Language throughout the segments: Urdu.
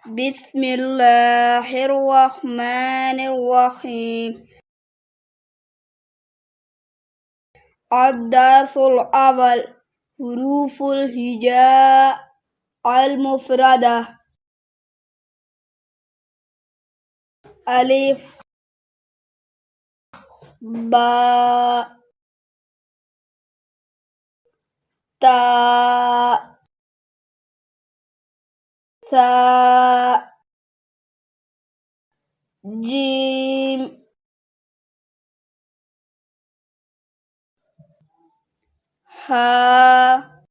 بسم الله الرحمن الرحيم. الدرس الأول حروف الهجاء المفردة. ألف باء تاء ثاء جيم ها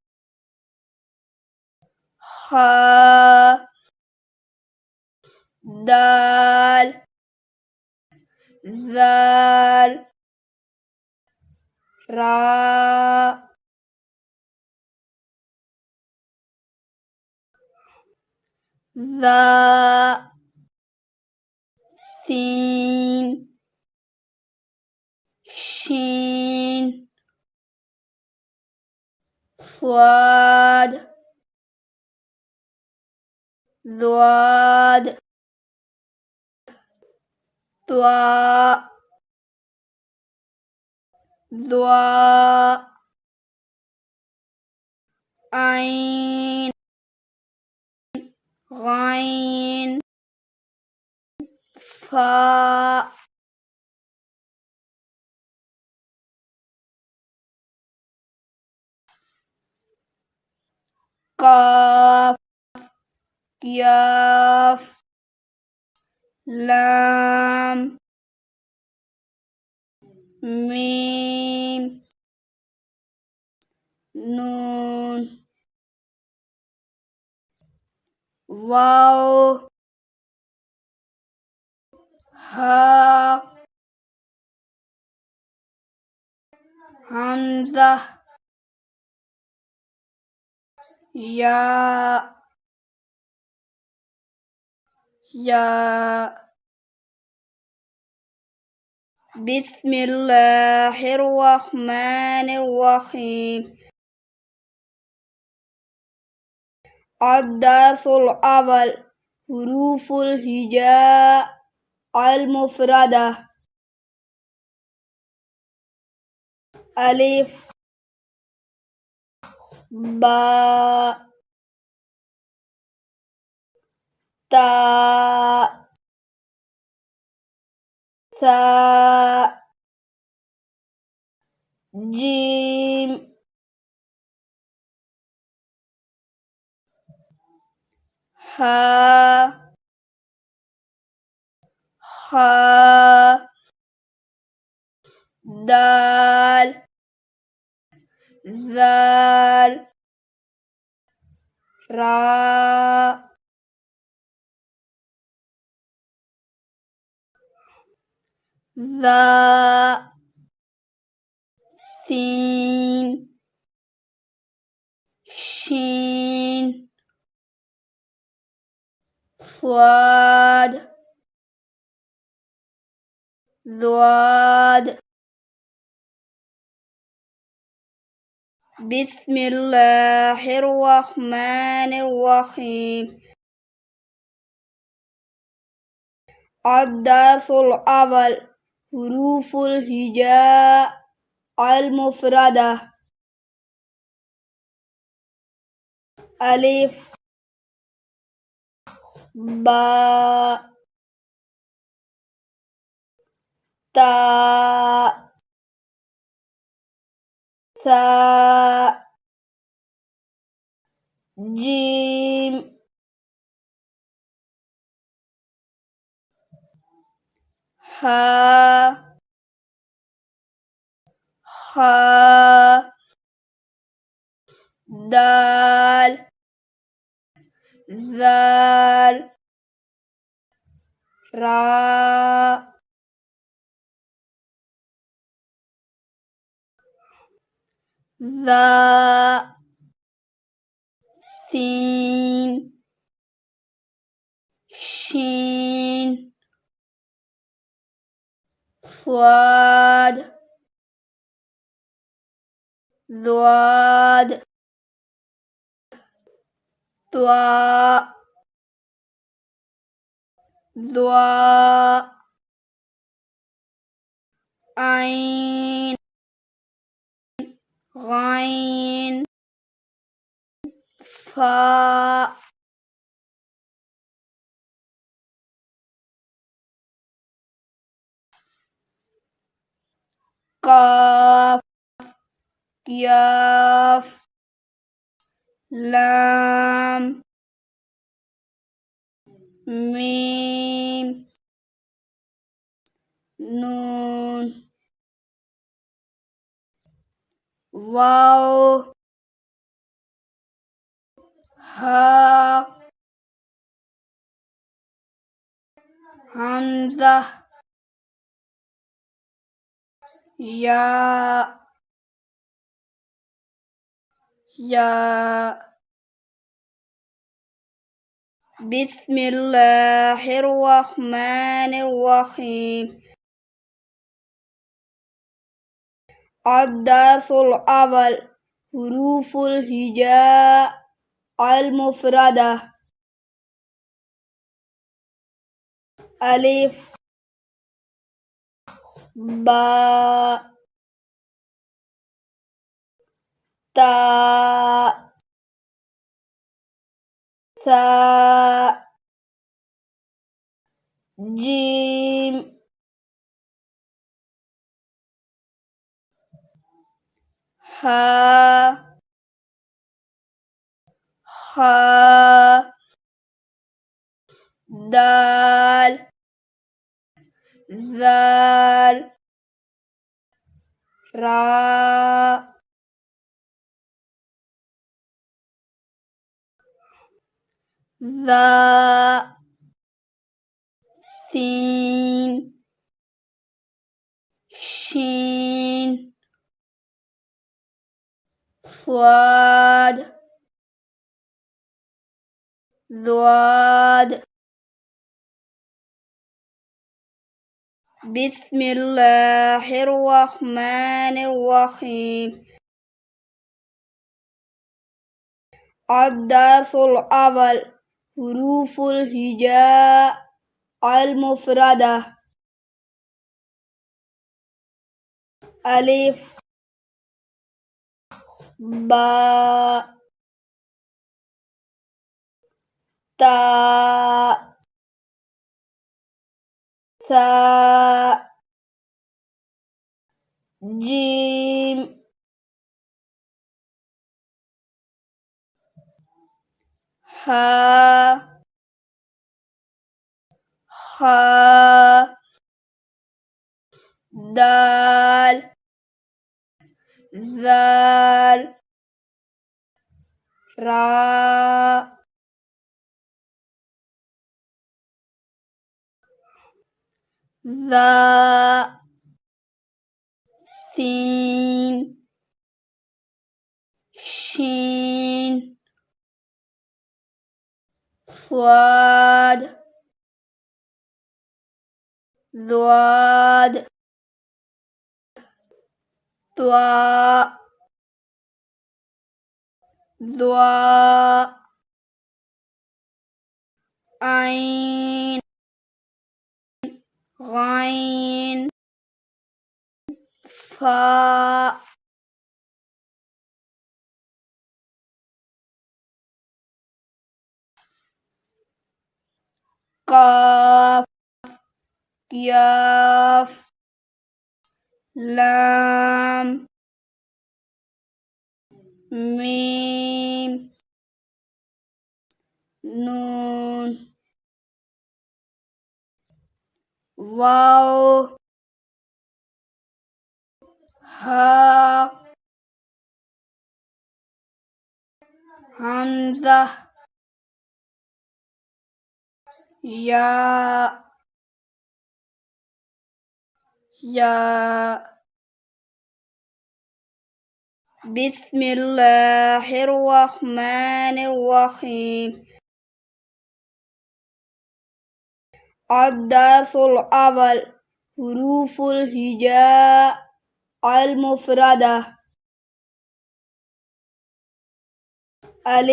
خاء دال ذال راء ذا سين شين صاد ضاد ضاء ضاء عين غين فاء قاف ياف لام ميم نون واو ها همزة يا بسم الله الرحمن الرحيم. الدرس الأول حروف الهجاء المفردة. ألف باء تاء ثاء جيم ها خاء دال ذال راء ذا سين شين صاد ضاد. بسم الله الرحمن الرحيم. الدرس الأول حروف الهجاء المفردة. ألف باء تاء ثاء جيم ها خاء دال ذال راء ذا سين شين صاد ضاد ضاء ضاء عين غين فاء قاف كاف لام ميم نون واو ها همزة يا بسم الله الرحمن الرحيم. الدرس الأول حروف الهجاء المفردة. ألف باء تاء ثاء جيم ها خاء دال ذال راء ذا سين شين صاد ضاد. بسم الله الرحمن الرحيم. الدرس الأول حروف الهجاء المفردة. ألف باء تاء ثاء جيم ها خاء دال ذال راء ذا سين شين صاد ضاد طاء ضاء عين غين فاء قاف كاف لام ميم نون واو ها همزة يا بسم الله الرحمن الرحيم. الدرس الأول حروف الهجاء المفردة. ألف